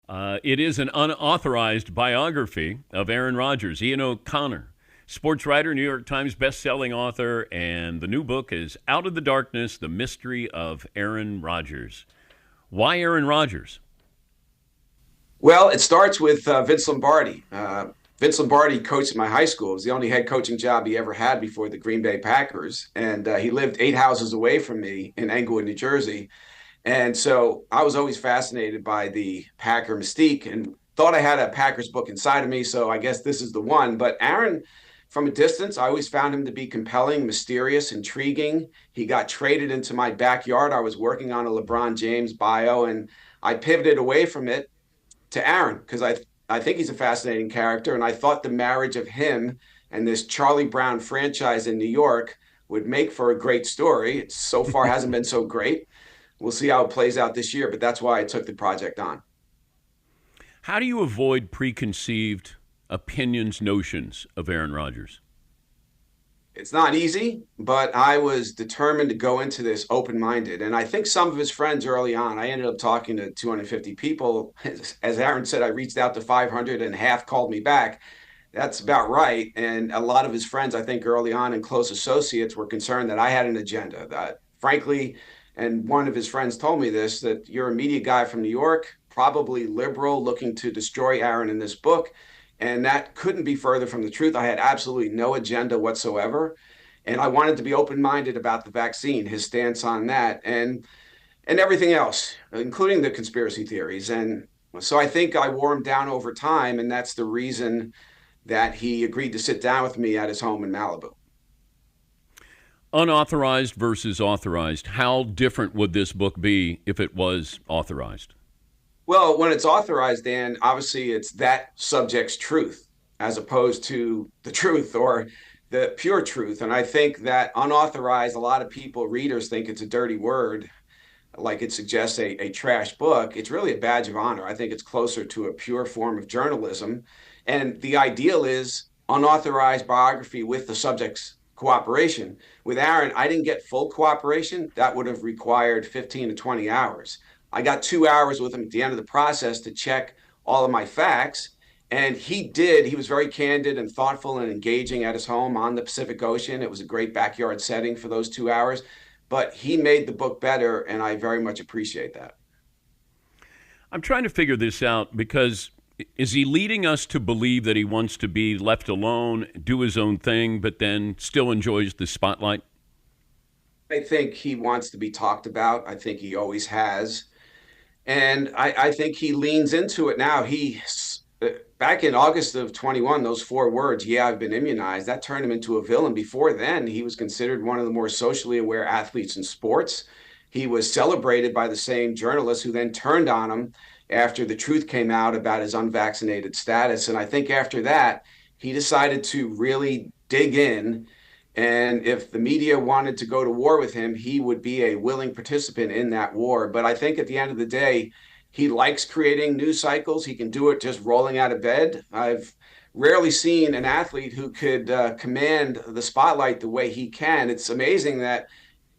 It is an unauthorized biography of Aaron Rodgers. Ian O'Connor, sports writer, New York Times bestselling author, and the new book is Out of the Darkness, The Mystery of Aaron Rodgers. Why Aaron Rodgers? Well, it starts with Vince Lombardi. Vince Lombardi coached at my high school. It was the only head coaching job he ever had before the Green Bay Packers. And he lived 8 houses away from me in Englewood, New Jersey. And so I was always fascinated by the Packer mystique and thought I had a Packers book inside of me. So I guess this is the one. But Aaron, from a distance, I always found him to be compelling, mysterious, intriguing. He got traded into my backyard. I was working on a LeBron James bio, and I pivoted away from it to Aaron because I think he's a fascinating character, and I thought the marriage of him and this Charlie Brown franchise in New York would make for a great story. It so far hasn't been so great. We'll see how it plays out this year, but that's why I took the project on. How do you avoid preconceived opinions, notions of Aaron Rodgers? It's not easy, but I was determined to go into this open-minded. And I think some of his friends early on, I ended up talking to 250 people. As Aaron said, I reached out to 500 and half called me back. That's about right. And a lot of his friends, I think early on and close associates were concerned that I had an agenda. That frankly, and one of his friends told me this, that you're a media guy from New York, probably liberal, looking to destroy Aaron in this book. And that couldn't be further from the truth. I had absolutely no agenda whatsoever. And I wanted to be open-minded about the vaccine, his stance on that, and everything else, including the conspiracy theories. And so I think I wore him down over time, and that's the reason that he agreed to sit down with me at his home in Malibu. Unauthorized versus authorized. How different would this book be if it was authorized? Well, when it's authorized, Dan, obviously it's that subject's truth as opposed to the truth or the pure truth. And I think that unauthorized, a lot of people, readers, think it's a dirty word, like it suggests a trash book. It's really a badge of honor. I think it's closer to a pure form of journalism. And the ideal is unauthorized biography with the subject's cooperation. With Aaron, I didn't get full cooperation. That would have required 15 to 20 hours. I got 2 hours with him at the end of the process to check all of my facts. And he did. He was very candid and thoughtful and engaging at his home on the Pacific Ocean. It was a great backyard setting for those 2 hours. But he made the book better, and I very much appreciate that. I'm trying to figure this out because is he leading us to believe that he wants to be left alone, do his own thing, but then still enjoys the spotlight? I think he wants to be talked about. I think he always has. And I think he leans into it now. Back in August of 21, those 4 words, yeah, I've been immunized, that turned him into a villain. Before then, he was considered one of the more socially aware athletes in sports. He was celebrated by the same journalists who then turned on him after the truth came out about his unvaccinated status. And I think after that, he decided to really dig in. And if the media wanted to go to war with him, he would be a willing participant in that war. But I think at the end of the day, he likes creating news cycles. He can do it just rolling out of bed. I've rarely seen an athlete who could command the spotlight the way he can. It's amazing that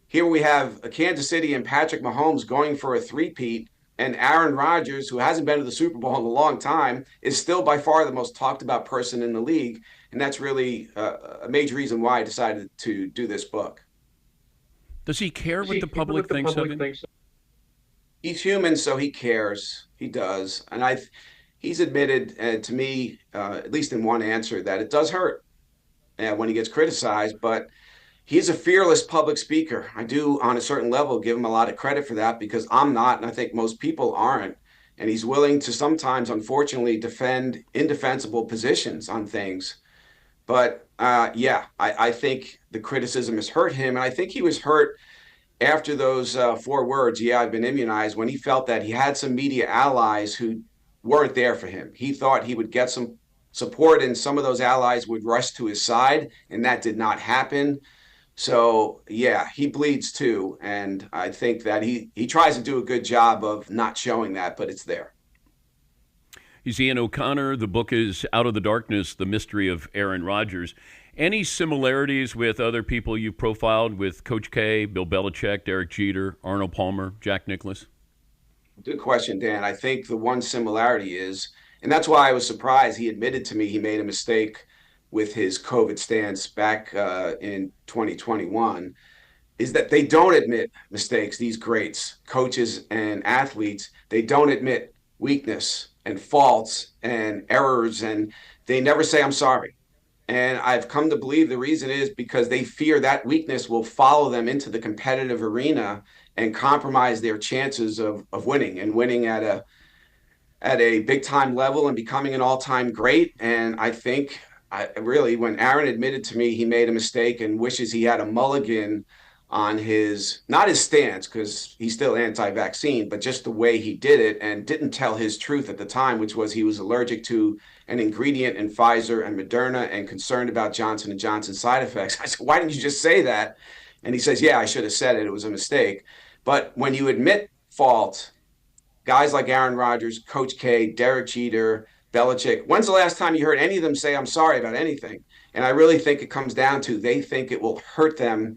here we have a Kansas City and Patrick Mahomes going for a three-peat, and Aaron Rodgers, who hasn't been to the Super Bowl in a long time, is still by far the most talked about person in the league. And that's really a major reason why I decided to do this book. Does he care what the public thinks of him? He's human, so he cares. He does. And he's admitted to me, at least in one answer, that it does hurt when he gets criticized, but he's a fearless public speaker. I do, on a certain level, give him a lot of credit for that because I'm not, and I think most people aren't. And he's willing to sometimes, unfortunately, defend indefensible positions on things. But yeah, I think the criticism has hurt him. And I think he was hurt after those 4 words, yeah, I've been immunized, when he felt that he had some media allies who weren't there for him. He thought he would get some support and some of those allies would rush to his side, and that did not happen. So yeah, he bleeds too, and I think that he tries to do a good job of not showing that, but it's there. He's Ian O'Connor. The book is Out of the Darkness, The Mystery of Aaron Rodgers. Any similarities with other people you've profiled with Coach K, Bill Belichick, Derek Jeter, Arnold Palmer, Jack Nicklaus? Good question, Dan. I think the one similarity is, and that's why I was surprised. He admitted to me he made a mistake with his COVID stance back in 2021. Is that they don't admit mistakes. These greats, coaches and athletes, they don't admit weakness and faults and errors, and they never say I'm sorry. And I've come to believe the reason is because they fear that weakness will follow them into the competitive arena and compromise their chances of winning and winning at a big time level and becoming an all time great. And I think really, when Aaron admitted to me he made a mistake and wishes he had a mulligan on his, not his stance, because he's still anti vaccine, but just the way he did it and didn't tell his truth at the time, which was he was allergic to an ingredient in Pfizer and Moderna and concerned about Johnson and Johnson side effects. I said, why didn't you just say that? And he says, yeah, I should have said it. It was a mistake. But when you admit fault, guys like Aaron Rodgers, Coach K, Derek Jeter, Belichick. When's the last time you heard any of them say, I'm sorry about anything? And I really think it comes down to they think it will hurt them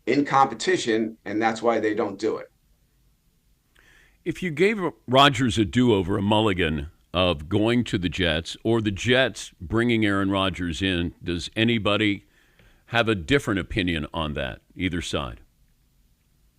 in competition, and that's why they don't do it. If you gave Rodgers a do-over, a mulligan of going to the Jets or the Jets bringing Aaron Rodgers in, does anybody have a different opinion on that, either side?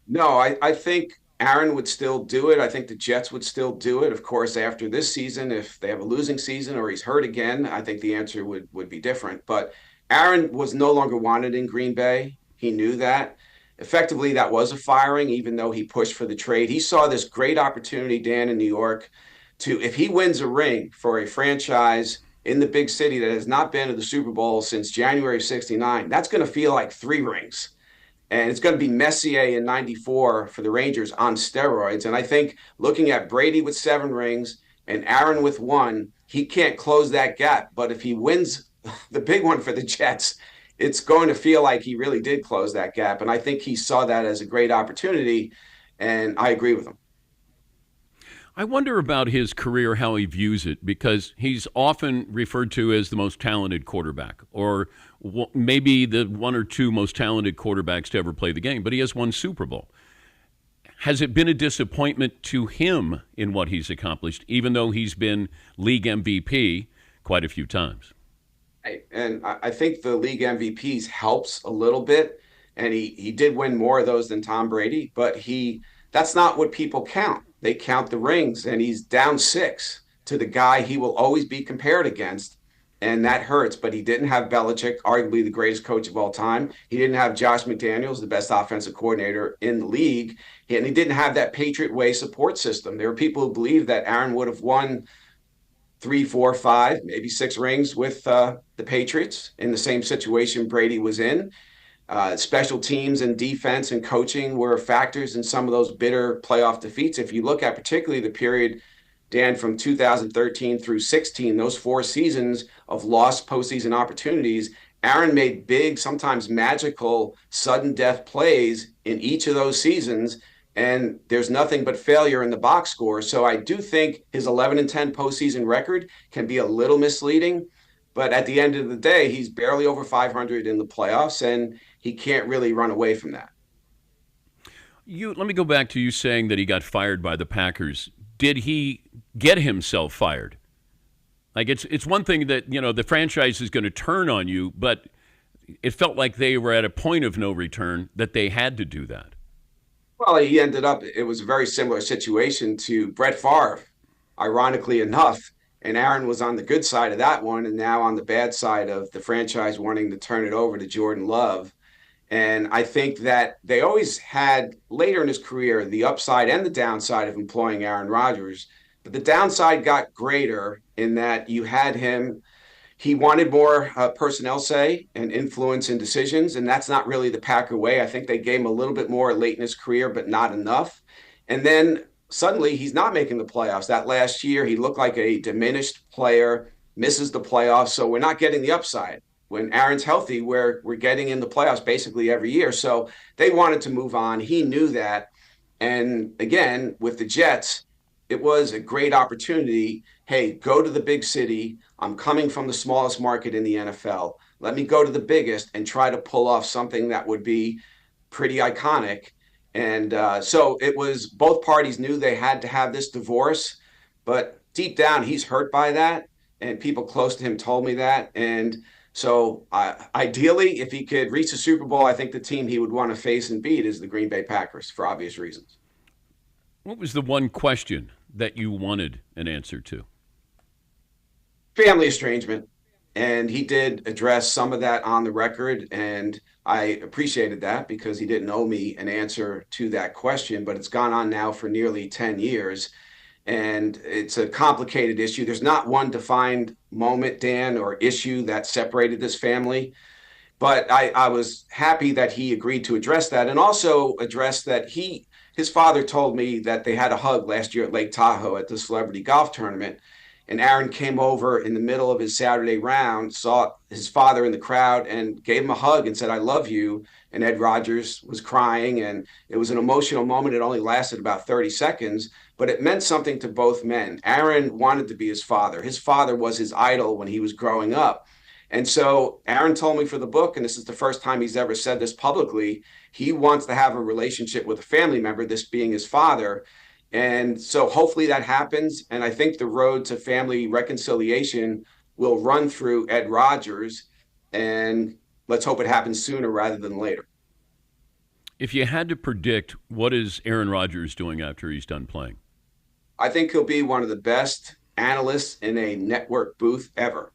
No, I think Aaron would still do it. I think the Jets would still do it. Of course, after this season, if they have a losing season or he's hurt again, I think the answer would be different. But Aaron was no longer wanted in Green Bay. He knew that. Effectively, that was a firing, even though he pushed for the trade. He saw this great opportunity, Dan, in New York, to, if he wins a ring for a franchise in the big city that has not been to the Super Bowl since January of 69, that's going to feel like three rings. And it's going to be Messier in 94 for the Rangers on steroids. And I think looking at Brady with 7 rings and Aaron with 1, he can't close that gap. But if he wins the big one for the Jets, it's going to feel like he really did close that gap. And I think he saw that as a great opportunity. And I agree with him. I wonder about his career, how he views it, because he's often referred to as the most talented quarterback, or maybe the one or two most talented quarterbacks to ever play the game, but he has won Super Bowl. Has it been a disappointment to him in what he's accomplished, even though he's been league MVP quite a few times? And I think the league MVPs helps a little bit. And he did win more of those than Tom Brady, but that's not what people count. They count the rings, and he's down 6 to the guy he will always be compared against. And that hurts. But he didn't have Belichick, arguably the greatest coach of all time. He didn't have Josh McDaniels, the best offensive coordinator in the league. And he didn't have that Patriot Way support system. There are people who believe that Aaron would have won 3, 4, 5, maybe 6 rings with the Patriots in the same situation Brady was in. Special teams and defense and coaching were factors in some of those bitter playoff defeats. If you look at particularly the period, Dan, from 2013 through 16, those 4 seasons of lost postseason opportunities, Aaron made big, sometimes magical, sudden death plays in each of those seasons. And there's nothing but failure in the box score. So I do think his 11-10 postseason record can be a little misleading. But at the end of the day, he's barely over 500 in the playoffs, and he can't really run away from that. Let me go back to you saying that he got fired by the Packers. Did he get himself fired? Like it's one thing that, the franchise is going to turn on you, but it felt like they were at a point of no return that they had to do that. Well, it was a very similar situation to Brett Favre, ironically enough. And Aaron was on the good side of that one, and now on the bad side of the franchise wanting to turn it over to Jordan Love. And I think that they always had later in his career the upside and the downside of employing Aaron Rodgers. But the downside got greater in that you had him. He wanted more personnel say and influence in decisions, and that's not really the Packer way. I think they gave him a little bit more late in his career, but not enough. And then suddenly he's not making the playoffs. That last year, he looked like a diminished player, misses the playoffs. So we're not getting the upside. When Aaron's healthy, we're getting in the playoffs basically every year. So they wanted to move on. He knew that. And again, with the Jets, it was a great opportunity. Hey, go to the big city. I'm coming from the smallest market in the NFL. Let me go to the biggest and try to pull off something that would be pretty iconic. And so it was, both parties knew they had to have this divorce, but deep down he's hurt by that. And people close to him told me that. And so ideally, if he could reach the Super Bowl, I think the team he would want to face and beat is the Green Bay Packers for obvious reasons. What was the one question that you wanted an answer to? Family estrangement. And he did address some of that on the record. And I appreciated that because he didn't owe me an answer to that question. But it's gone on now for nearly 10 years. And it's a complicated issue. There's not one defined moment, Dan, or issue that separated this family. But I was happy that he agreed to address that and also address that his father told me that they had a hug last year at Lake Tahoe at the celebrity golf tournament. And Aaron came over in the middle of his Saturday round, saw his father in the crowd, and gave him a hug and said, "I love you." And Ed Rodgers was crying, and it was an emotional moment. It only lasted about 30 seconds, but it meant something to both men. Aaron wanted to be his father. His father was his idol when he was growing up. And so Aaron told me for the book, and this is the first time he's ever said this publicly, he wants to have a relationship with a family member, this being his father. And so hopefully that happens. And I think the road to family reconciliation will run through Ed Rodgers. And let's hope it happens sooner rather than later. If you had to predict, what is Aaron Rodgers doing after he's done playing? I think he'll be one of the best analysts in a network booth ever.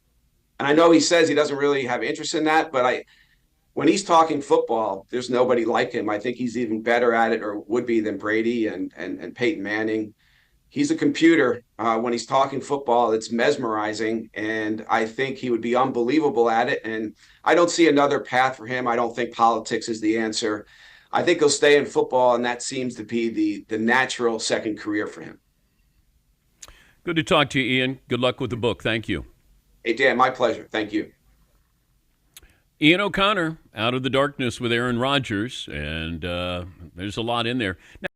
And I know he says he doesn't really have interest in that, but when he's talking football, there's nobody like him. I think he's even better at it, or would be, than Brady and Peyton Manning. He's a computer. When he's talking football, it's mesmerizing, and I think he would be unbelievable at it. And I don't see another path for him. I don't think politics is the answer. I think he'll stay in football, and that seems to be the natural second career for him. Good to talk to you, Ian. Good luck with the book. Thank you. Hey, Dan, my pleasure. Thank you. Ian O'Connor, Out of the Darkness with Aaron Rodgers, and there's a lot in there. Now,